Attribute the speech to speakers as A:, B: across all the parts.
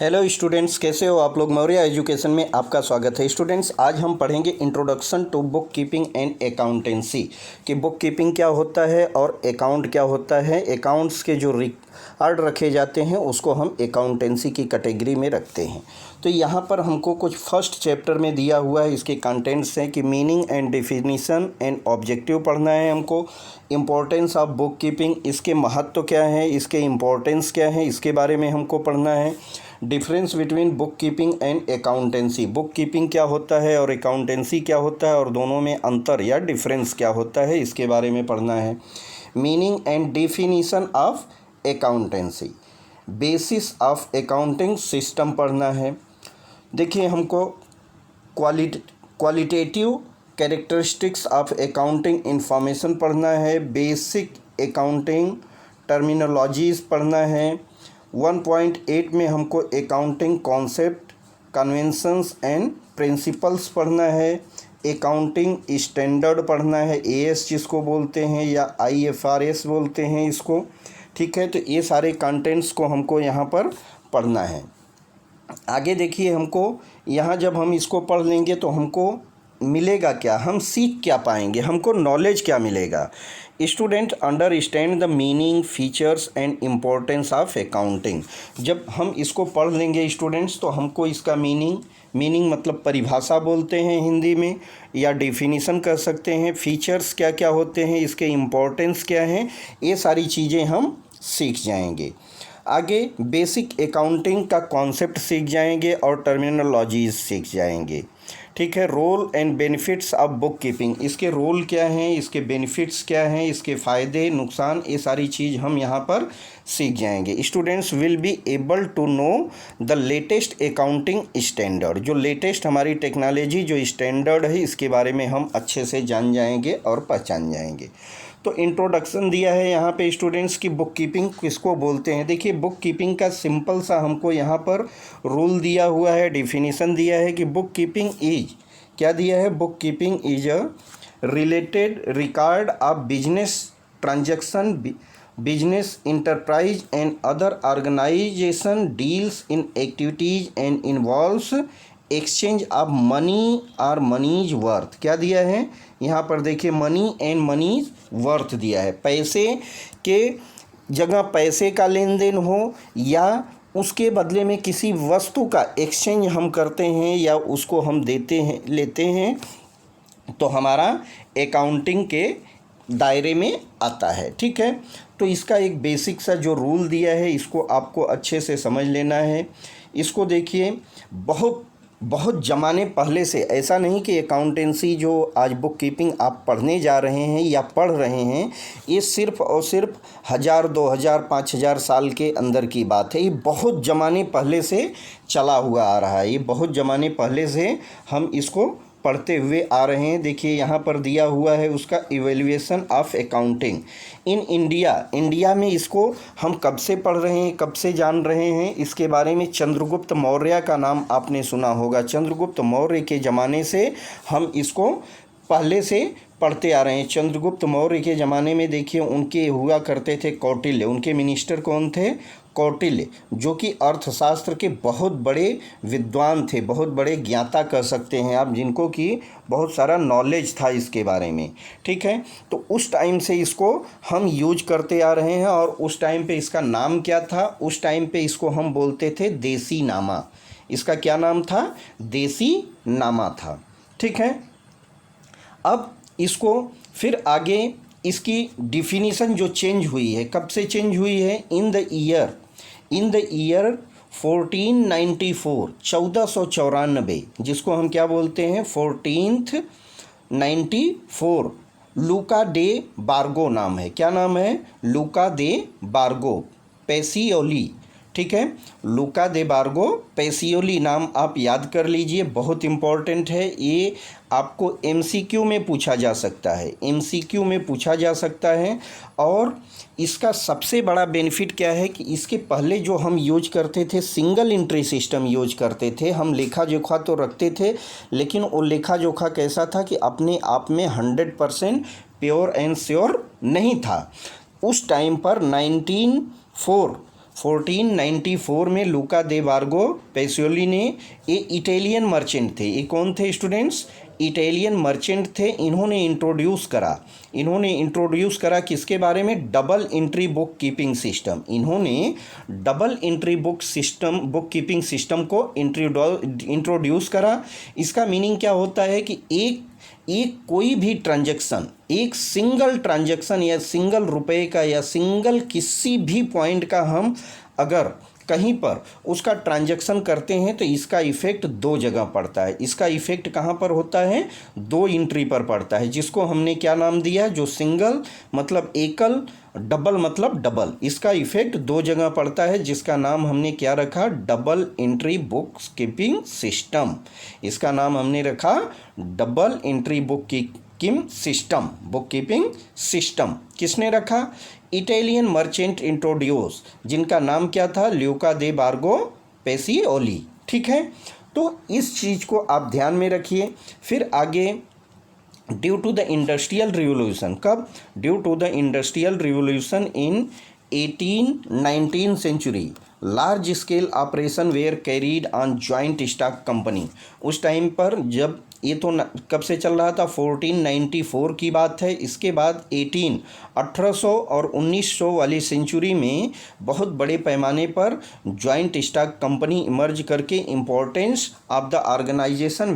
A: Hello students, कैसे हो आप लोग। मौर्य एजुकेशन में आपका स्वागत है। स्टूडेंट्स, आज हम पढ़ेंगे introduction to book keeping and accountancy कि बुक कीपिंग क्या होता है और अकाउंट क्या होता है। अकाउंट्स के जो रिकॉर्ड रखे जाते हैं उसको हम अकाउंटेंसी की कैटेगरी में रखते हैं। तो यहाँ पर हमको कुछ फर्स्ट चैप्टर में दिया हुआ है, इसके कंटेंट्स हैं कि meaning and definition and objective पढ़ना है हमको। इम्पोर्टेंस ऑफ बुक कीपिंग, इसके महत्व क्या है, इसके इम्पोर्टेंस क्या है, इसके बारे में हमको पढ़ना है। Difference between book keeping and accountancy, book keeping क्या होता है और अकाउंटेंसी क्या होता है और दोनों में अंतर या डिफरेंस क्या होता है, इसके बारे में पढ़ना है। Meaning and definition of accountancy, basis of accounting system पढ़ना है। देखिए, हमको qualitative characteristics of accounting information पढ़ना है। बेसिक अकाउंटिंग टर्मिनोलॉजीज़ पढ़ना है। 1.8 में हमको accounting concept, conventions and principles पढ़ना है। अकाउंटिंग स्टैंडर्ड पढ़ना है, एएस जिसको बोलते हैं या आईएफआरएस बोलते हैं इसको। ठीक है, तो ये सारे कंटेंट्स को हमको यहाँ पर पढ़ना है। आगे देखिए, हमको यहाँ जब हम इसको पढ़ लेंगे तो हमको मिलेगा क्या, हम सीख क्या पाएंगे, हमको नॉलेज क्या मिलेगा। Student understand the meaning, features and importance of accounting. जब हम इसको पढ़ लेंगे स्टूडेंट्स तो हमको इसका मीनिंग मतलब परिभाषा बोलते हैं हिंदी में, या डेफिनेशन कर सकते हैं। फीचर्स क्या क्या होते हैं, इसके इम्पोर्टेंस क्या हैं, ये सारी चीज़ें हम सीख जाएंगे। आगे बेसिक अकाउंटिंग का कॉन्सेप्ट सीख जाएंगे और टर्मिनोलॉजीज सीख जाएंगे। ठीक है, role and benefits of book keeping, इसके रोल क्या हैं, इसके बेनिफिट्स क्या हैं, इसके फ़ायदे नुकसान, ये सारी चीज़ हम यहाँ पर सीख जाएंगे। Students will be able to know the latest accounting standard, जो लेटेस्ट हमारी टेक्नोलॉजी जो स्टैंडर्ड है इसके बारे में हम अच्छे से जान जाएंगे और पहचान जाएंगे। तो इंट्रोडक्शन दिया है यहाँ पे स्टूडेंट्स की बुक कीपिंग किसको बोलते हैं। देखिए, बुक कीपिंग का सिंपल सा हमको यहाँ पर रूल दिया हुआ है, डेफिनेशन दिया है कि बुक कीपिंग इज, क्या दिया है, book keeping is a related record of business transaction, business enterprise and other organization deals in activities and involves exchange of money और मनीज वर्थ। क्या दिया है यहाँ पर, देखिए, मनी एंड मनीज वर्थ दिया है। पैसे के जगह पैसे का लेन देन हो या उसके बदले में किसी वस्तु का एक्सचेंज हम करते हैं या उसको हम देते हैं, लेते हैं, तो हमारा अकाउंटिंग के दायरे में आता है। ठीक है, तो इसका एक बेसिक सा जो रूल दिया है इसको आपको अच्छे से समझ लेना है। इसको देखिए, बहुत ज़माने पहले से, ऐसा नहीं कि अकाउंटेंसी जो आज बुक कीपिंग आप पढ़ने जा रहे हैं या पढ़ रहे हैं ये सिर्फ़ और सिर्फ 1000, 2000, 5000 साल के अंदर की बात है। ये बहुत ज़माने पहले से चला हुआ आ रहा है, ये बहुत ज़माने पहले से हम इसको पढ़ते हुए आ रहे हैं। देखिए, यहाँ पर दिया हुआ है उसका evaluation of accounting in India में इसको हम कब से पढ़ रहे हैं, कब से जान रहे हैं, इसके बारे में चंद्रगुप्त मौर्य का नाम आपने सुना होगा। चंद्रगुप्त मौर्य के ज़माने से हम इसको पहले से पढ़ते आ रहे हैं। चंद्रगुप्त मौर्य के ज़माने में देखिए, उनके हुआ करते थे कौटिल्य, उनके मिनिस्टर कौन थे, कौटिल्य, जो कि अर्थशास्त्र के बहुत बड़े विद्वान थे, बहुत बड़े ज्ञाता कर सकते हैं आप, जिनको कि बहुत सारा नॉलेज था इसके बारे में। ठीक है, तो उस टाइम से इसको हम यूज करते आ रहे हैं और उस टाइम पे इसका नाम क्या था, उस टाइम पे इसको हम बोलते थे देसी नामा। इसका क्या नाम था, देसी नामा था। ठीक है, अब इसको फिर आगे इसकी डिफिनीशन जो चेंज हुई है, कब से चेंज हुई है, इन द ईयर 1494, 1494, जिसको हम क्या बोलते हैं, 1494। लूका दे बार्गो नाम है, क्या नाम है, लूका दे बार्गो पेसियोली। ठीक है, लूका दे बार्गो पेसियोली नाम आप याद कर लीजिए, बहुत इम्पॉर्टेंट है। ये आपको एमसीक्यू में पूछा जा सकता है, एमसीक्यू में पूछा जा सकता है। और इसका सबसे बड़ा बेनिफिट क्या है कि इसके पहले जो हम यूज करते थे, सिंगल एंट्री सिस्टम यूज करते थे, हम लेखा जोखा तो रखते थे, लेकिन वो लेखा जोखा कैसा था कि अपने आप में 100% प्योर एंड श्योर नहीं था। उस टाइम पर 1904 1494 में लूका दे बार्गो पेसियोली ने, ये इटालियन मर्चेंट थे। ये कौन थे स्टूडेंट्स? इटालियन मर्चेंट थे। इन्होंने इंट्रोड्यूस करा किसके बारे में? Double entry book keeping system. इन्होंने double entry book keeping system को इंट्रोड्यूस करा। इसका मीनिंग क्या होता है कि एक कोई भी ट्रांजैक्शन, एक सिंगल ट्रांजैक्शन या सिंगल रुपए का या सिंगल किसी भी पॉइंट का हम अगर कहीं पर उसका ट्रांजैक्शन करते हैं तो इसका इफ़ेक्ट दो जगह पड़ता है। इसका इफ़ेक्ट कहाँ पर होता है? दो एंट्री पर पड़ता है, जिसको हमने क्या नाम दिया? जो सिंगल मतलब एकल, डबल मतलब डबल। इसका इफ़ेक्ट दो जगह पड़ता है, जिसका नाम हमने क्या रखा? Double entry book keeping system. इसका नाम हमने रखा double entry book keeping system. किसने रखा? इटालियन मर्चेंट इंट्रोड्यूस, जिनका नाम क्या था? ल्यूका दे बार्गो पेसियोली। ठीक है, तो इस चीज़ को आप ध्यान में रखिए। फिर आगे, due to the industrial revolution, कब? Due to the industrial revolution in 19th century, large scale operation were carried on joint stock company. उस टाइम पर जब ये तो कब से चल रहा था? 1494 की बात है। इसके बाद 1800 और 1900 वाली सेंचुरी में बहुत बड़े पैमाने पर जॉइंट स्टॉक कंपनी इमर्ज करके importance of the organization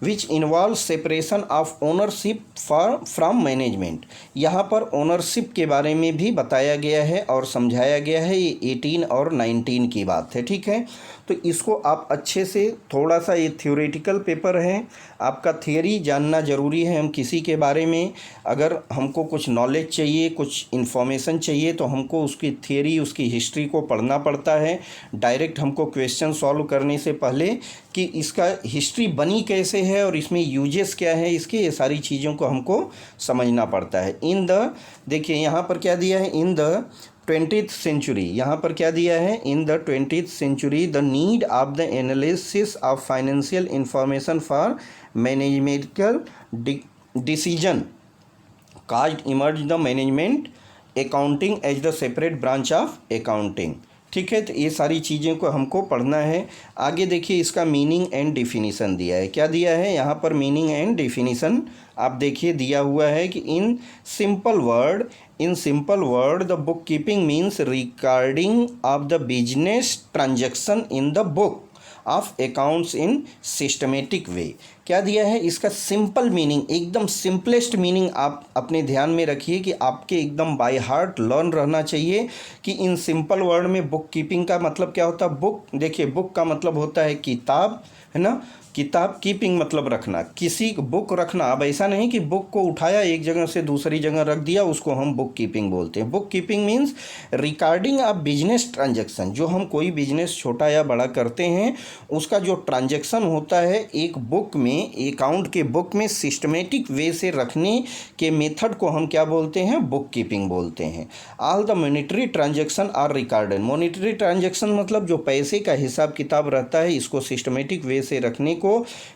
A: which involve separation of ownership from management. यहाँ पर ओनरशिप के बारे में भी बताया गया है और समझाया गया है। ये 18 और 19 की बात है। ठीक है, तो इसको आप अच्छे से, थोड़ा सा ये थ्योरेटिकल पेपर है, आपका थियरी जानना ज़रूरी है। हम किसी के बारे में अगर हमको कुछ नॉलेज चाहिए, कुछ इन्फॉर्मेशन चाहिए, तो हमको उसकी थियरी, उसकी हिस्ट्री को पढ़ना पड़ता है। डायरेक्ट हमको क्वेश्चन सॉल्व करने से पहले कि इसका हिस्ट्री बनी कैसे है और इसमें यूजेस क्या है इसके, ये सारी चीज़ों को हमको समझना पड़ता है। देखिए यहाँ पर क्या दिया है? इन द 20th century, यहाँ पर क्या दिया है? In the 20th century the need of the analysis of financial information for managerial decision caused emerge the management accounting as the separate branch of accounting. ठीक है, तो ये सारी चीज़ें को हमको पढ़ना है। आगे देखिए, इसका मीनिंग एंड डिफिनीसन दिया है। क्या दिया है यहाँ पर? मीनिंग एंड डिफिनीसन आप देखिए दिया हुआ है कि in simple word the book keeping means recording of the business transaction in the book of accounts in systematic way. क्या दिया है? इसका सिंपल मीनिंग, एकदम सिंपलेस्ट मीनिंग आप अपने ध्यान में रखिए कि आपके एकदम बाय हार्ट लर्न रहना चाहिए कि इन सिंपल वर्ड में बुक कीपिंग का मतलब क्या होता है। बुक, देखिए बुक का मतलब होता है किताब, है ना। किताब, कीपिंग मतलब रखना, किसी बुक रखना। अब ऐसा नहीं कि बुक को उठाया एक जगह से दूसरी जगह रख दिया, उसको हम बुक कीपिंग बोलते हैं। Book keeping means recording of business transaction. जो हम कोई बिजनेस छोटा या बड़ा करते हैं, उसका जो ट्रांजैक्शन होता है एक बुक में, अकाउंट के बुक में सिस्टमेटिक वे से रखने के मेथड को हम क्या बोलते हैं? बुक कीपिंग बोलते हैं। All the monetary transaction are recorded. Monetary transaction मतलब जो पैसे का हिसाब किताब रहता है, इसको सिस्टमेटिक वे से रखने को,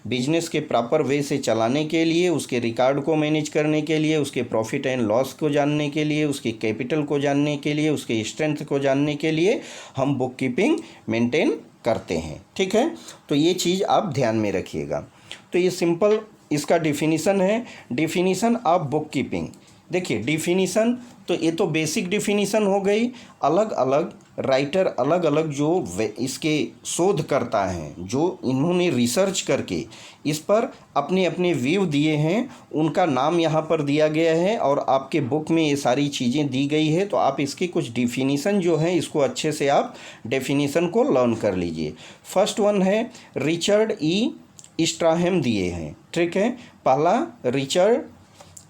A: बिजनेस के प्रॉपर वे से चलाने के लिए, उसके रिकॉर्ड को मैनेज करने के लिए, उसके प्रॉफिट एंड लॉस को जानने के लिए, उसकी कैपिटल को जानने के लिए, उसके स्ट्रेंथ को जानने के लिए हम बुक कीपिंग मेंटेन करते हैं। ठीक है, तो ये चीज़ आप ध्यान में रखिएगा। तो ये सिंपल इसका डिफिनीसन है, डिफिनीसन ऑफ बुक कीपिंग। देखिए डिफिनीसन, तो ये तो बेसिक डिफिनीसन हो गई। अलग अलग राइटर, अलग अलग जो इसके शोध करता हैं, जो इन्होंने रिसर्च करके इस पर अपने अपने व्यू दिए हैं, उनका नाम यहाँ पर दिया गया है और आपके बुक में ये सारी चीज़ें दी गई है। तो आप इसके कुछ डिफिनीसन जो हैं, इसको अच्छे से आप डेफिनीसन को लर्न कर लीजिए। फर्स्ट वन है रिचर्ड ई स्ट्राहम दिए हैं। ठीक है, पहला रिचर्ड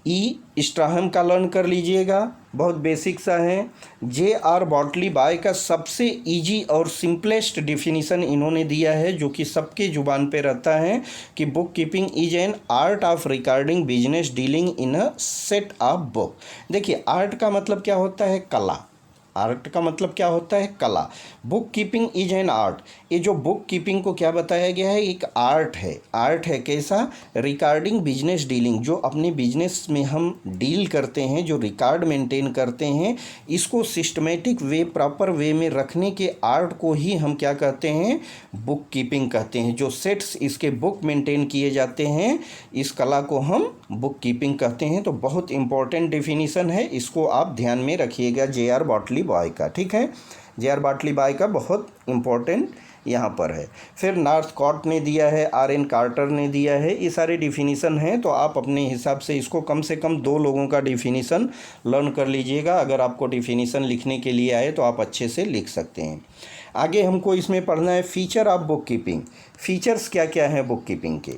A: ई स्ट्राहम का लर्न कर लीजिएगा, बहुत बेसिक सा है। J.R. बॉटली बाय का सबसे इजी और सिंपलेस्ट डिफिनीसन इन्होंने दिया है, जो कि सबके जुबान पे रहता है कि book keeping is an art of recording business dealing in a set of book. देखिए आर्ट का मतलब क्या होता है? कला। आर्ट का मतलब क्या होता है? कला। Book keeping is an art, ये जो बुक कीपिंग को क्या बताया गया है, एक आर्ट है कैसा, रिकॉर्डिंग बिजनेस डीलिंग, जो अपने बिजनेस में हम डील करते हैं, जो रिकॉर्ड मेंटेन करते हैं, इसको सिस्टमेटिक वे, प्रॉपर वे में रखने के आर्ट को ही हम क्या कहते हैं, बुक कीपिंग कहते हैं। जो सेट्स इसके बुक मेंटेन किए जाते हैं, इस कला को हम बुक कीपिंग कहते हैं। तो बहुत इंपॉर्टेंट डेफिनेशन है, इसको आप ध्यान में रखिएगा जे.आर. बाटली बॉय का, ठीक है, जे.आर. बाटली बॉय का बहुत इंपॉर्टेंट यहाँ पर है। फिर नॉर्थकॉट ने दिया है, आर.एन. कार्टर ने दिया है, ये सारे डिफिनीसन हैं। तो आप अपने हिसाब से इसको कम से कम 2 लोगों का डिफिनीसन लर्न कर लीजिएगा। अगर आपको डिफिनीसन लिखने के लिए आए तो आप अच्छे से लिख सकते हैं। आगे हमको इसमें पढ़ना है feature of book keeping. Features क्या क्या हैं बुक कीपिंग के,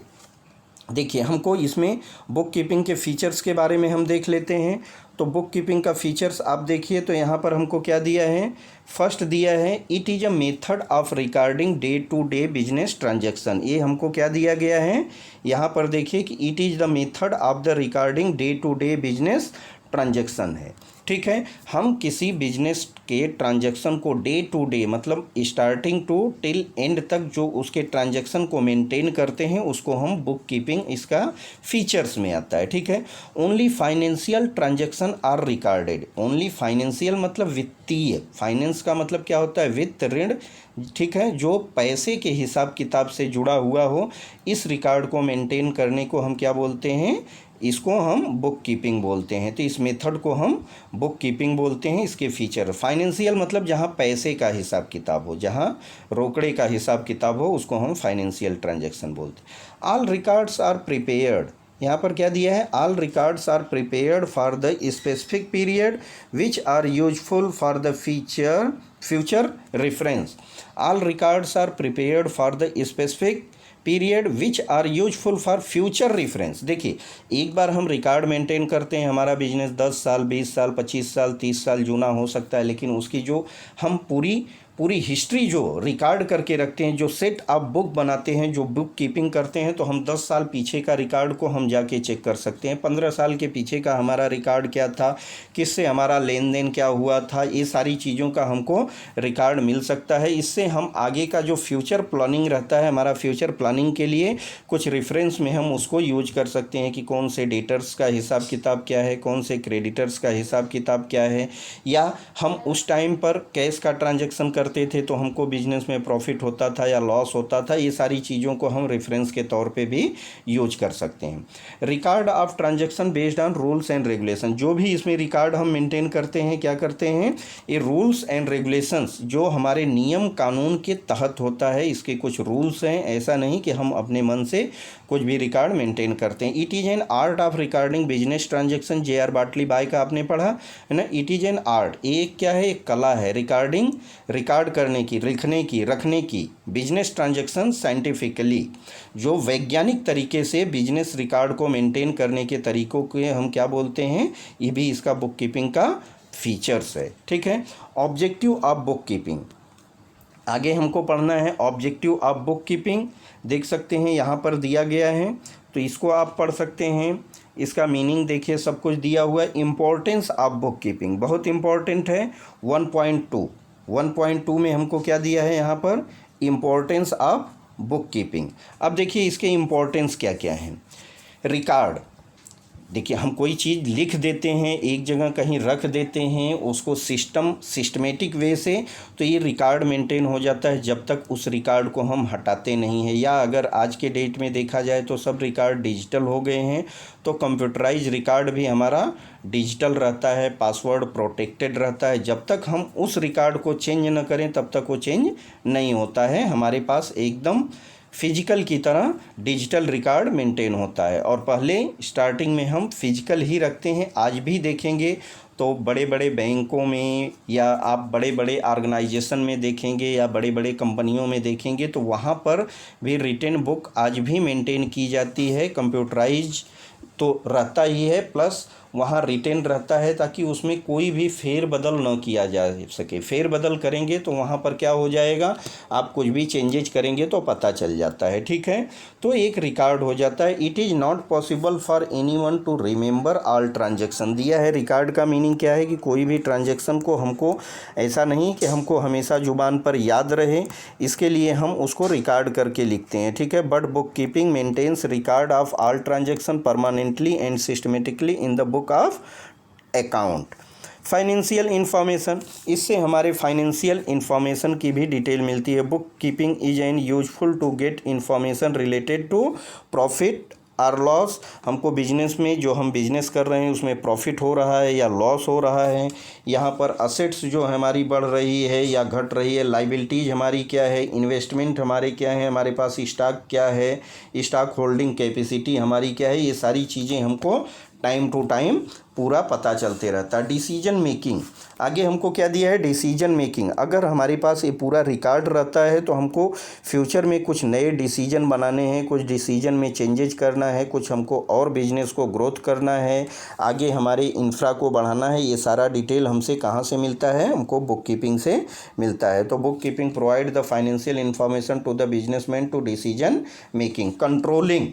A: देखिए हमको इसमें बुक कीपिंग के फीचर्स के बारे में हम देख लेते हैं। तो बुक कीपिंग का फीचर्स आप देखिए तो यहाँ पर हमको क्या दिया है, फर्स्ट दिया है it is a method of recording day to day business transaction. ये हमको क्या दिया गया है, यहाँ पर देखिए कि it is the method of the recording day to day business transaction है, ठीक है। हम किसी बिजनेस के ट्रांजैक्शन को डे टू डे मतलब स्टार्टिंग टू टिल एंड तक जो उसके ट्रांजैक्शन को मेंटेन करते हैं, उसको हम बुक कीपिंग इसका फीचर्स में आता है, ठीक है। Only financial transaction are recorded. Only financial मतलब वित्तीय, फाइनेंस का मतलब क्या होता है, वित्त, ऋण, ठीक है, जो पैसे के हिसाब किताब से जुड़ा हुआ हो, इस रिकॉर्ड को मेंटेन करने को हम क्या बोलते हैं, इसको हम बुक कीपिंग बोलते हैं। तो इस मेथड को हम बुक कीपिंग बोलते हैं। इसके फीचर, फाइनेंशियल मतलब जहाँ पैसे का हिसाब किताब हो, जहाँ रोकड़े का हिसाब किताब हो, उसको हम फाइनेंशियल ट्रांजैक्शन बोलते हैं। ऑल रिकॉर्ड्स आर प्रिपेयर्ड, यहाँ पर क्या दिया है, all records are prepared for the specific period which are useful for the future reference. All records are prepared for the specific period which are useful for future reference. देखिए एक बार हम record maintain करते हैं, हमारा business 10 साल, 20 साल, 25 साल, 30 साल जूना हो सकता है, लेकिन उसकी जो हम पूरी हिस्ट्री जो रिकॉर्ड करके रखते हैं, जो सेट ऑफ बुक बनाते हैं, जो बुक कीपिंग करते हैं, तो हम 10 साल पीछे का रिकॉर्ड को हम जाके चेक कर सकते हैं। 15 साल के पीछे का हमारा रिकॉर्ड क्या था, किससे हमारा लेन देन क्या हुआ था, ये सारी चीज़ों का हमको रिकॉर्ड मिल सकता है। इससे हम आगे का जो फ्यूचर प्लानिंग रहता है, हमारा फ्यूचर प्लानिंग के लिए कुछ रेफरेंस में हम उसको यूज कर सकते हैं कि कौन से डेटर्स का हिसाब किताब क्या है, कौन से क्रेडिटर्स का हिसाब किताब क्या है, या हम उस टाइम पर कैश का ट्रांजैक्शन करते थे तो हमको बिजनेस में प्रॉफिट होता था या लॉस होता था। ये सारी चीज़ों को हम रेफरेंस के तौर पे भी यूज कर सकते हैं। Record of transaction based on rules and regulation, जो भी इसमें रिकॉर्ड हम मेंटेन करते हैं, क्या करते हैं, ये रूल्स एंड रेगुलेशंस जो हमारे नियम कानून के तहत होता है, इसके कुछ रूल्स हैं। ऐसा नहीं कि हम अपने मन से कुछ भी रिकॉर्ड मेंटेन करते हैं। It is an art of recording business transaction, JR. बाटली बॉय का आपने पढ़ा है ना। इट इज़ एन आर्ट, एक क्या है, एक कला है, रिकॉर्ड करने की, लिखने की, रखने की, बिजनेस ट्रांजैक्शन साइंटिफिकली, जो वैज्ञानिक तरीके से बिजनेस रिकॉर्ड को मेंटेन करने के तरीकों को हम क्या बोलते हैं, ये भी इसका बुक कीपिंग का फीचर्स है, ठीक है। ऑब्जेक्टिव ऑफ बुक कीपिंग, आगे हमको पढ़ना है ऑब्जेक्टिव ऑफ बुक कीपिंग। देख सकते हैं यहाँ पर दिया गया है, तो इसको आप पढ़ सकते हैं। इसका मीनिंग देखिए, सब कुछ दिया हुआ है। इम्पोर्टेंस ऑफ बुक कीपिंग बहुत इंपॉर्टेंट है। 1.2 में हमको क्या दिया है यहाँ पर, इम्पोर्टेंस ऑफ बुक कीपिंग। अब देखिए इसके इम्पोर्टेंस क्या क्या हैं। रिकॉर्ड, देखिए हम कोई चीज़ लिख देते हैं, एक जगह कहीं रख देते हैं उसको सिस्टमेटिक वे से, तो ये रिकॉर्ड मेंटेन हो जाता है जब तक उस रिकॉर्ड को हम हटाते नहीं हैं। या अगर आज के डेट में देखा जाए तो सब रिकॉर्ड डिजिटल हो गए हैं, तो कंप्यूटराइज रिकॉर्ड भी हमारा डिजिटल रहता है, पासवर्ड प्रोटेक्टेड रहता है। जब तक हम उस रिकॉर्ड को चेंज न करें तब तक वो चेंज नहीं होता है, हमारे पास एकदम फिजिकल की तरह डिजिटल रिकॉर्ड मेंटेन होता है। और पहले स्टार्टिंग में हम फिजिकल ही रखते हैं, आज भी देखेंगे तो बड़े बड़े बैंकों में या आप बड़े बड़े ऑर्गेनाइजेशन में देखेंगे या बड़े बड़े कंपनियों में देखेंगे तो वहाँ पर भी रिटन बुक आज भी मेंटेन की जाती है। कंप्यूटराइज तो रहता ही है, प्लस वहाँ रिटेन रहता है ताकि उसमें कोई भी फेरबदल न किया जा सके। फेरबदल करेंगे तो वहाँ पर क्या हो जाएगा, आप कुछ भी चेंजेज करेंगे तो पता चल जाता है, ठीक है। तो एक रिकॉर्ड हो जाता है। It is not possible for anyone to remember all transaction दिया है। रिकॉर्ड का मीनिंग क्या है कि कोई भी ट्रांजैक्शन को हमको ऐसा नहीं कि हमको हमेशा जुबान पर याद रहे, इसके लिए हम उसको रिकॉर्ड करके लिखते हैं, ठीक है। But book keeping maintains record of all transaction permanently and systematically in the book of account. Financial information, इससे हमारे फाइनेंशियल इन्फॉर्मेशन की भी डिटेल मिलती है। Book keeping is an useful to get information related to profit और loss. हमको business में जो हम बिजनेस कर रहे हैं उसमें प्रॉफिट हो रहा है या लॉस हो रहा है, यहाँ पर असेट्स जो हमारी बढ़ रही है या घट रही है, लाइबिलिटीज़ हमारी क्या है, इन्वेस्टमेंट हमारे क्या है, हमारे पास स्टॉक क्या है, स्टॉक होल्डिंग कैपेसिटी हमारी क्या है, ये सारी चीज़ें हमको टाइम टू टाइम पूरा पता चलते रहता है। डिसीजन मेकिंग, आगे हमको क्या दिया है, डिसीजन मेकिंग। अगर हमारे पास ये पूरा रिकॉर्ड रहता है तो हमको फ्यूचर में कुछ नए डिसीजन बनाने हैं, कुछ डिसीजन में चेंजेज करना है, कुछ हमको और बिजनेस को ग्रोथ करना है, आगे हमारे इंफ्रा को बढ़ाना है, ये सारा डिटेल हमसे कहाँ से मिलता है, हमको बुक कीपिंग से मिलता है। तो book keeping provide the financial information to the businessman to decision making. Controlling,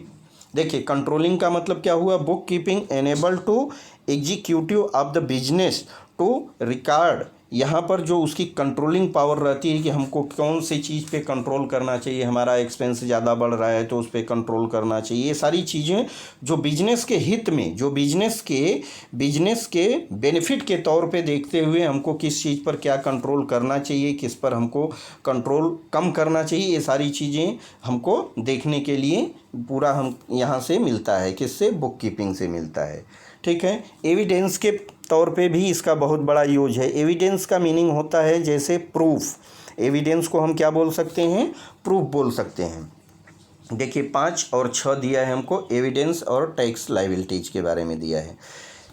A: देखिए कंट्रोलिंग का मतलब क्या हुआ, book keeping enable to executive of the business to record, यहाँ पर जो उसकी कंट्रोलिंग पावर रहती है कि हमको कौन सी चीज़ पे कंट्रोल करना चाहिए, हमारा एक्सपेंस ज़्यादा बढ़ रहा है तो उस पर कंट्रोल करना चाहिए, ये सारी चीज़ें जो बिजनेस के हित में, जो बिजनेस के बेनिफिट के तौर पे देखते हुए हमको किस चीज़ पर क्या कंट्रोल करना चाहिए, किस पर हमको कंट्रोल कम करना चाहिए, ये सारी चीज़ें हमको देखने के लिए पूरा हम यहाँ से मिलता है, किससे, बुक कीपिंग से मिलता है, ठीक है। एविडेंस के तौर पे भी इसका बहुत बड़ा यूज है। एविडेंस का मीनिंग होता है जैसे प्रूफ। एविडेंस को हम क्या बोल सकते हैं, प्रूफ बोल सकते हैं। देखिए 5 और 6 दिया है हमको, एविडेंस और टैक्स लायबिलिटीज के बारे में दिया है।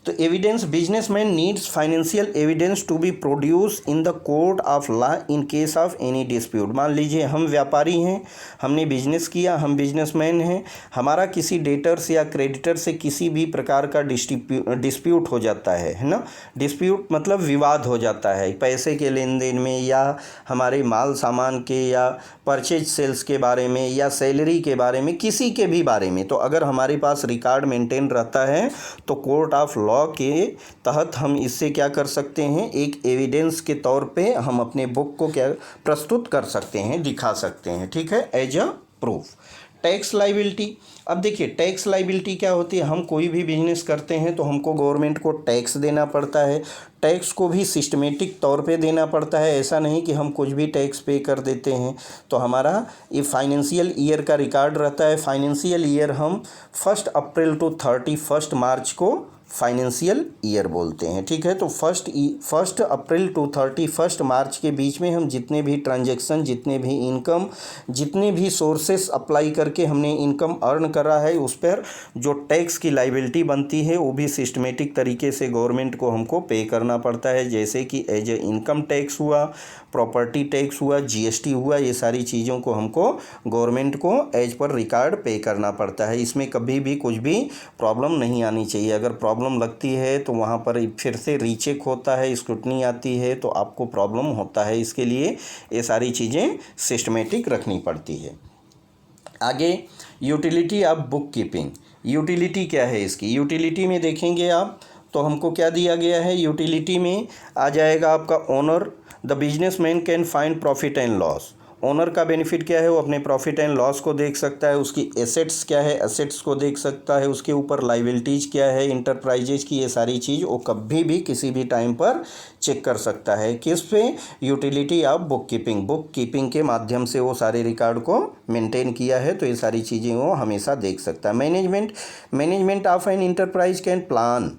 A: तो evidence, businessman needs financial evidence to be produce in the court of law in case of any dispute. मान लीजिए हम व्यापारी हैं, हमने बिजनेस किया, हम बिजनेसमैन हैं, हमारा किसी डेटर्स या क्रेडिटर से किसी भी प्रकार का डिस्प्यूट हो जाता है ना। डिस्प्यूट मतलब विवाद हो जाता है पैसे के लेन देन में, या हमारे माल सामान के, या परचेज सेल्स के बारे में, या सैलरी के बारे में, किसी के भी बारे में। तो अगर हमारे पास रिकॉर्ड मेंटेन रहता है तो कोर्ट ऑफ लॉ के तहत हम इससे क्या कर सकते हैं, एक एविडेंस के तौर पे हम अपने बुक को क्या प्रस्तुत कर सकते हैं, दिखा सकते हैं, ठीक है, as a proof. Tax liability, अब देखिए टैक्स लायबिलिटी क्या होती है, हम कोई भी बिजनेस करते हैं तो हमको गवर्नमेंट को टैक्स देना पड़ता है। टैक्स को भी सिस्टमेटिक तौर पे देना पड़ता है, ऐसा नहीं कि हम कुछ भी टैक्स पे कर देते हैं। तो हमारा ये फाइनेंशियल ईयर का रिकॉर्ड रहता है। फाइनेंशियल ईयर हम 1 अप्रैल टू 31 मार्च को फाइनेंशियल ईयर बोलते हैं, ठीक है। तो 1 अप्रैल टू 31 मार्च के बीच में हम जितने भी ट्रांजैक्शन, जितने भी इनकम, जितने भी सोर्सेस अप्लाई करके हमने इनकम अर्न करा है, उस पर जो टैक्स की लायबिलिटी बनती है वो भी सिस्टमेटिक तरीके से गवर्नमेंट को हमको पे करना पड़ता है। जैसे कि एज ए इनकम टैक्स हुआ, प्रॉपर्टी टैक्स हुआ, जीएसटी हुआ, ये सारी चीज़ों को हमको गवर्नमेंट को एज पर रिकॉर्ड पे करना पड़ता है। इसमें कभी भी कुछ भी प्रॉब्लम नहीं आनी चाहिए। अगर प्रॉब्लम लगती है तो वहाँ पर फिर से रीचेक होता है, स्क्रूटनी आती है तो आपको प्रॉब्लम होता है। इसके लिए ये सारी चीज़ें सिस्टमेटिक रखनी पड़ती है। आगे utility of book keeping. Utility क्या है इसकी, यूटिलिटी में देखेंगे आप तो हमको क्या दिया गया है, यूटिलिटी में आ जाएगा आपका owner. The businessman can find profit and loss. Owner का बेनिफिट क्या है, वो अपने प्रॉफिट एंड लॉस को देख सकता है, उसकी एसेट्स क्या है, एसेट्स को देख सकता है, उसके ऊपर लायबिलिटीज़ क्या है, इंटरप्राइजेज की, ये सारी चीज़ वो कभी भी किसी भी टाइम पर चेक कर सकता है। किस पे, utility of book keeping. Book keeping के माध्यम से वो सारे रिकॉर्ड को मेंटेन किया है तो ये सारी चीज़ें वो हमेशा देख सकता है। Management of an enterprise can plan,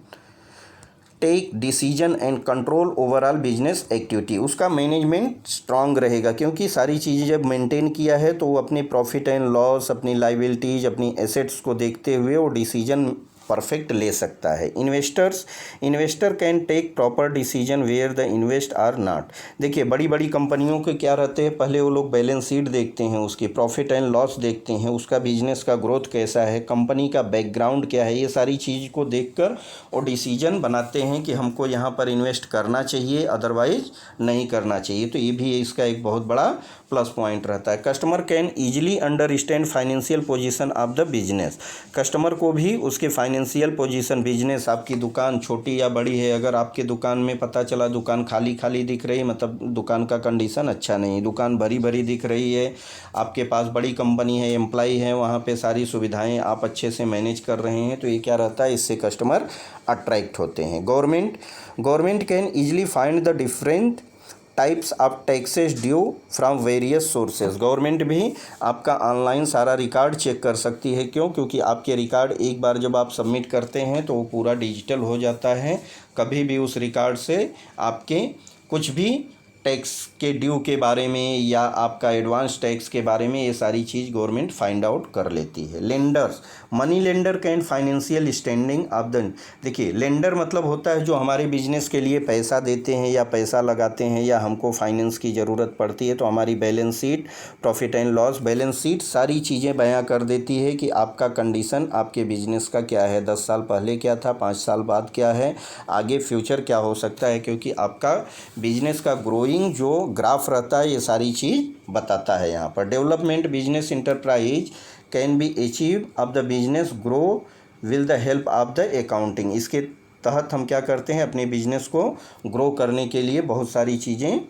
A: take decision and control overall business activity. उसका मैनेजमेंट स्ट्रांग रहेगा क्योंकि सारी चीज़ें जब मेंटेन किया है तो वो अपने प्रॉफिट एंड लॉस, अपनी लायबिलिटीज, अपनी एसेट्स को देखते हुए वो डिसीजन परफेक्ट ले सकता है। Investor can take proper decision where the invest or not. देखिए बड़ी बड़ी कंपनियों के क्या रहते हैं, पहले वो लोग बैलेंस शीट देखते हैं, उसकी प्रॉफिट एंड लॉस देखते हैं, उसका बिजनेस का ग्रोथ कैसा है, कंपनी का बैकग्राउंड क्या है, ये सारी चीज़ को देखकर वो डिसीजन बनाते हैं कि हमको यहाँ पर इन्वेस्ट करना चाहिए, अदरवाइज नहीं करना चाहिए। तो ये भी इसका एक बहुत बड़ा प्लस पॉइंट रहता है। Customer can easily understand financial position of the business. Customer को भी उसके फाइनेंशियल पोजीशन, बिजनेस आपकी दुकान छोटी या बड़ी है, अगर आपके दुकान में पता चला दुकान खाली खाली दिख रही, मतलब दुकान का कंडीशन अच्छा नहीं, दुकान भरी भरी दिख रही है, आपके पास बड़ी कंपनी है, एम्प्लॉई है, वहाँ पे सारी सुविधाएं आप अच्छे से मैनेज कर रहे हैं, तो ये क्या रहता है, इससे कस्टमर अट्रैक्ट होते हैं। Government can easily find the different types of taxes due from various sources. Government भी आपका ऑनलाइन सारा रिकॉर्ड चेक कर सकती है। क्यों? क्योंकि आपके रिकॉर्ड एक बार जब आप सबमिट करते हैं तो वो पूरा डिजिटल हो जाता है। कभी भी उस रिकॉर्ड से आपके कुछ भी टैक्स के ड्यू के बारे में या आपका एडवांस टैक्स के बारे में ये सारी चीज़ गवर्नमेंट फाइंड आउट कर लेती है। Lenders, money lender can financial standing of the. देखिए लेंडर मतलब होता है जो हमारे बिजनेस के लिए पैसा देते हैं या पैसा लगाते हैं या हमको फाइनेंस की ज़रूरत पड़ती है, तो हमारी balance sheet, profit and loss balance sheet सारी चीज़ें बयां कर देती है कि आपका कंडीशन आपके बिजनेस का क्या है, 10 साल पहले क्या था, 5 साल बाद क्या है, आगे फ्यूचर क्या हो सकता है, क्योंकि आपका बिजनेस का ग्रोइंग जो ग्राफ रहता है ये सारी चीज़ बताता है। यहाँ पर development business enterprise can be achieve of the business grow will the help of the accounting. इसके तहत हम क्या करते हैं, अपने बिजनेस को ग्रो करने के लिए बहुत सारी चीज़ें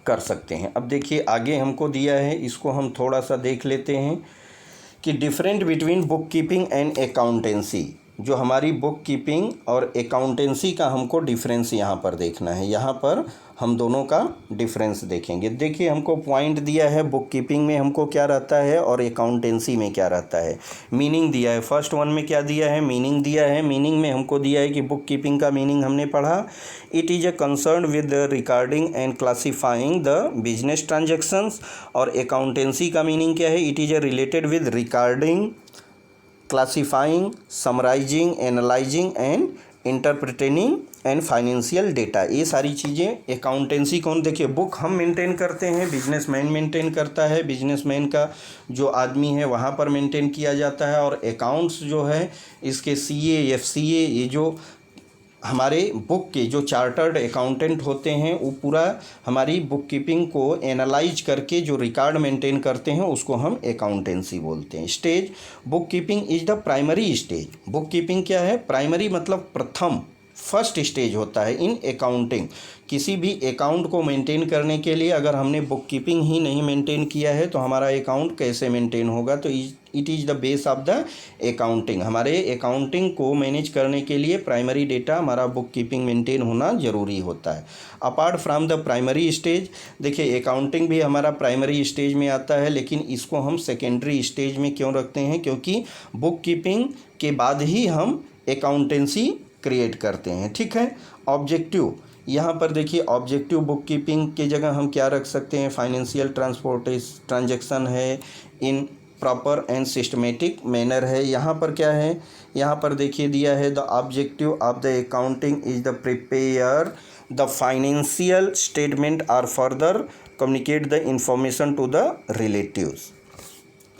A: कर सकते हैं। अब देखिए आगे हमको दिया है, इसको हम थोड़ा सा देख लेते हैं कि different between book keeping and accountancy. जो हमारी बुक कीपिंग और अकाउंटेंसी का हमको डिफरेंस यहाँ पर देखना है। यहाँ पर हम दोनों का डिफरेंस देखेंगे। देखिए हमको पॉइंट दिया है, बुक कीपिंग में हमको क्या रहता है और अकाउंटेंसी में क्या रहता है। मीनिंग दिया है, फर्स्ट वन में क्या दिया है, मीनिंग दिया है। मीनिंग में हमको दिया है कि बुक कीपिंग का मीनिंग हमने पढ़ा, it is a concern with the recording and classifying the business transactions. और अकाउंटेंसी का मीनिंग क्या है, it is a related with recording, classifying, summarising, analysing and interpreting and financial data. ये सारी चीज़ें अकाउंटेंसी कौन, देखिए बुक हम मेंटेन करते हैं, बिजनेसमैन मेंटेन करता है, बिजनेसमैन का जो आदमी है वहाँ पर मेंटेन किया जाता है। और अकाउंट्स जो है इसके सीए, एफसीए, ये जो हमारे बुक के जो चार्टर्ड अकाउंटेंट होते हैं वो पूरा हमारी बुक कीपिंग को एनालाइज करके जो रिकॉर्ड मेंटेन करते हैं उसको हम अकाउंटेंसी बोलते हैं। Stage, book keeping is the primary stage. Book keeping क्या है, प्राइमरी मतलब प्रथम, फर्स्ट स्टेज होता है इन अकाउंटिंग। किसी भी अकाउंट को मेंटेन करने के लिए अगर हमने बुक कीपिंग ही नहीं मेंटेन किया है तो हमारा अकाउंट कैसे मेंटेन होगा। तो it is the base of the accounting. हमारे अकाउंटिंग को मैनेज करने के लिए प्राइमरी डेटा हमारा बुक कीपिंग मेंटेन होना ज़रूरी होता है। Apart from the primary stage, देखिए अकाउंटिंग भी हमारा प्राइमरी स्टेज में आता है, लेकिन इसको हम सेकेंडरी स्टेज में क्यों रखते हैं, क्योंकि बुक कीपिंग के बाद ही हम अकाउंटेंसी क्रिएट करते हैं। ठीक है। ऑब्जेक्टिव, यहाँ पर देखिए ऑब्जेक्टिव बुक कीपिंग की जगह हम क्या रख सकते हैं, फाइनेंशियल ट्रांजैक्शन है in proper and systematic manner है। यहाँ पर क्या है, यहाँ पर देखिए दिया है the objective of the accounting is the prepare the financial statement or further communicate the information to the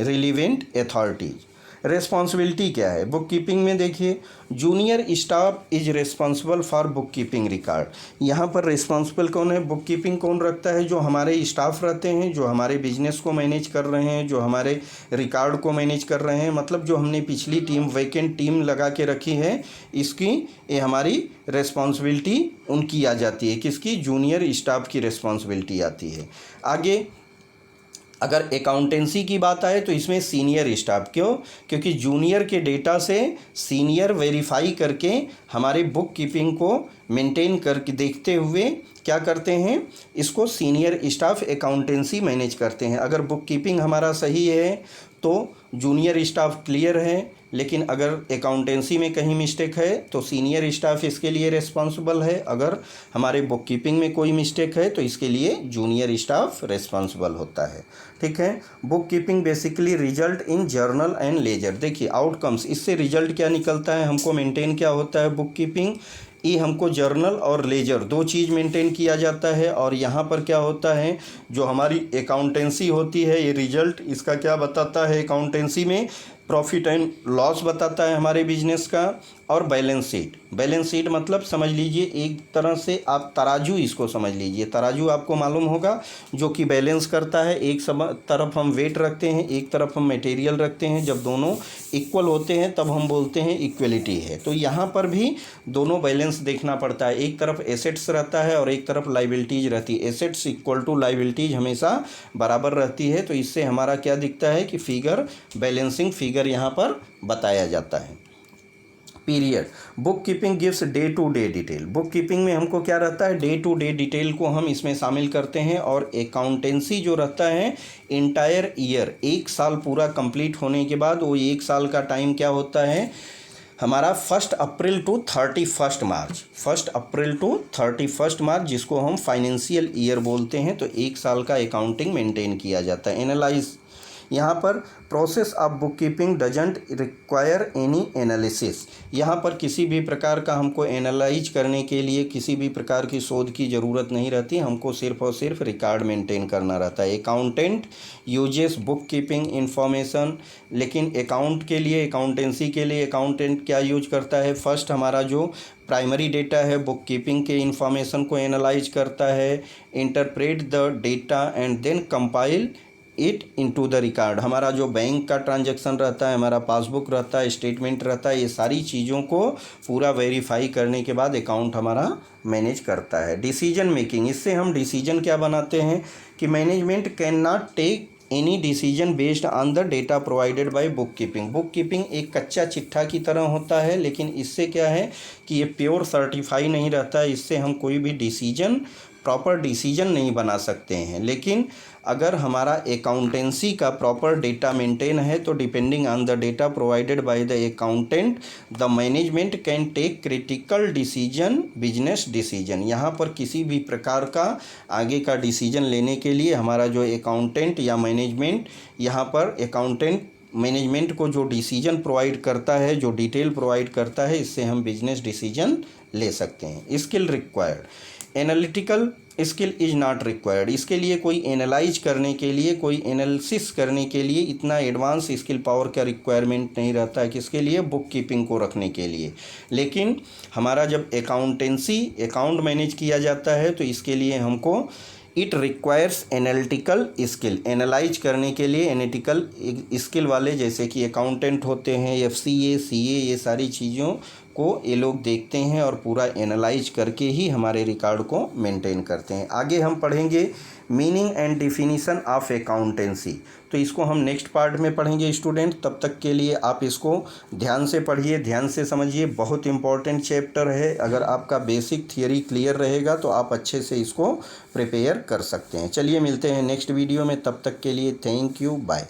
A: relevant authorities. Responsibility क्या है बुक कीपिंग में, देखिए junior staff is responsible for book keeping record. यहाँ पर responsible कौन है, book keeping कौन रखता है, जो हमारे स्टाफ रहते हैं, जो हमारे बिजनेस को मैनेज कर रहे हैं, जो हमारे रिकॉर्ड को मैनेज कर रहे हैं। मतलब जो हमने पिछली टीम, वैकेंट टीम लगा के रखी है, इसकी ये हमारी रिस्पॉन्सिबिलिटी उनकी आ जाती है। किसकी, जूनियर स्टाफ की रिस्पॉन्सिबिलिटी आती है। आगे अगर अकाउंटेंसी की बात आए तो इसमें सीनियर स्टाफ, क्यों, क्योंकि जूनियर के डेटा से सीनियर वेरीफाई करके हमारे बुक कीपिंग को मेंटेन करके देखते हुए क्या करते हैं, इसको सीनियर स्टाफ अकाउंटेंसी मैनेज करते हैं। अगर बुक कीपिंग हमारा सही है तो जूनियर स्टाफ क्लियर है, लेकिन अगर अकाउंटेंसी में कहीं मिस्टेक है तो सीनियर स्टाफ इसके लिए रिस्पॉन्सिबल है, अगर हमारे बुक कीपिंग में कोई मिस्टेक है तो इसके लिए जूनियर स्टाफ रिस्पॉन्सिबल होता है। ठीक है। Book keeping basically result in journal and ledger. देखिए आउटकम्स, इससे रिजल्ट क्या निकलता है, हमको मेंटेन क्या होता है बुक कीपिंग, ये हमको जर्नल और लेजर दो चीज़ मेंटेन किया जाता है। और यहाँ पर क्या होता है, जो हमारी अकाउंटेंसी होती है, ये रिजल्ट इसका क्या बताता है, अकाउंटेंसी में प्रॉफिट एंड लॉस बताता है हमारे बिजनेस का। और बैलेंस शीट, बैलेंस शीट मतलब समझ लीजिए एक तरह से आप तराजू इसको समझ लीजिए, तराजू आपको मालूम होगा जो कि बैलेंस करता है, एक तरफ हम वेट रखते हैं, एक तरफ हम मटेरियल रखते हैं, जब दोनों इक्वल होते हैं तब हम बोलते हैं इक्वलिटी है। तो यहाँ पर भी दोनों बैलेंस देखना पड़ता है, एक तरफ एसेट्स रहता है और एक तरफ लाइबिलिटीज रहती है, एसेट्स इक्वल टू लाइबिलिटीज हमेशा बराबर रहती है। तो इससे हमारा क्या दिखता है कि फिगर, बैलेंसिंग फिगर यहाँ पर बताया जाता है। Period, book keeping gives day to day detail. Book keeping में हमको क्या रहता है, डे टू डे डिटेल को हम इसमें शामिल करते हैं। और अकाउंटेंसी जो रहता है इंटायर ईयर, एक साल पूरा कंप्लीट होने के बाद, वो एक साल का टाइम क्या होता है हमारा 1 अप्रैल टू 31 मार्च, 1 अप्रैल टू 31 मार्च, जिसको हम फाइनेंशियल ईयर बोलते हैं। तो एक साल का अकाउंटिंग मेंटेन किया जाता है। एनालाइज, यहाँ पर process of book keeping doesn't require any analysis. यहाँ पर किसी भी प्रकार का हमको एनालाइज करने के लिए किसी भी प्रकार की शोध की ज़रूरत नहीं रहती, हमको सिर्फ और सिर्फ रिकॉर्ड मेंटेन करना रहता है। Accountant uses book keeping information, लेकिन अकाउंट के लिए, अकाउंटेंसी के लिए अकाउंटेंट क्या यूज करता है, फर्स्ट हमारा जो प्राइमरी डेटा है बुक कीपिंग के इंफॉर्मेशन को एनालाइज करता है, interpret the data and then compile it into the record. हमारा जो बैंक का ट्रांजैक्शन रहता है, हमारा पासबुक रहता है, स्टेटमेंट रहता है, ये सारी चीज़ों को पूरा वेरीफाई करने के बाद अकाउंट हमारा मैनेज करता है। डिसीजन मेकिंग, इससे हम डिसीजन क्या बनाते हैं कि management can not take any decision based on the data provided by book keeping. Book keeping एक कच्चा चिट्ठा की तरह होता है, लेकिन इससे क्या है कि ये प्योर सर्टिफाई नहीं रहता है, इससे हम कोई भी डिसीजन, प्रॉपर डिसीजन नहीं बना सकते हैं। लेकिन अगर हमारा अकाउंटेंसी का प्रॉपर डेटा मेंटेन है तो depending on the data provided by the accountant the management can take critical decision, business decision. यहाँ पर किसी भी प्रकार का आगे का डिसीजन लेने के लिए हमारा जो अकाउंटेंट या मैनेजमेंट, यहाँ पर अकाउंटेंट मैनेजमेंट को जो डिसीजन प्रोवाइड करता है, जो डिटेल प्रोवाइड करता है, इससे हम बिजनेस डिसीजन ले सकते हैं। Skill required, analytical skill is not required. इसके लिए कोई एनालाइज करने के लिए, कोई एनालिसिस करने के लिए इतना एडवांस स्किल पावर का रिक्वायरमेंट नहीं रहता है, किसके लिए, बुक कीपिंग को रखने के लिए। लेकिन हमारा जब अकाउंटेंसी, अकाउंट मैनेज किया जाता है तो इसके लिए हमको it requires analytical skill, analyse करने के लिए एनालिटिकल स्किल वाले, जैसे कि अकाउंटेंट होते हैं, FCA, CA, ये सारी चीज़ों को ये लोग देखते हैं और पूरा एनालाइज करके ही हमारे रिकॉर्ड को मेंटेन करते हैं। आगे हम पढ़ेंगे meaning and definition of accountancy, तो इसको हम नेक्स्ट पार्ट में पढ़ेंगे स्टूडेंट। तब तक के लिए आप इसको ध्यान से पढ़िए, ध्यान से समझिए, बहुत इंपॉर्टेंट चैप्टर है। अगर आपका बेसिक थियरी क्लियर रहेगा तो आप अच्छे से इसको प्रिपेयर कर सकते हैं। चलिए मिलते हैं नेक्स्ट वीडियो में, तब तक के लिए थैंक यू, बाय।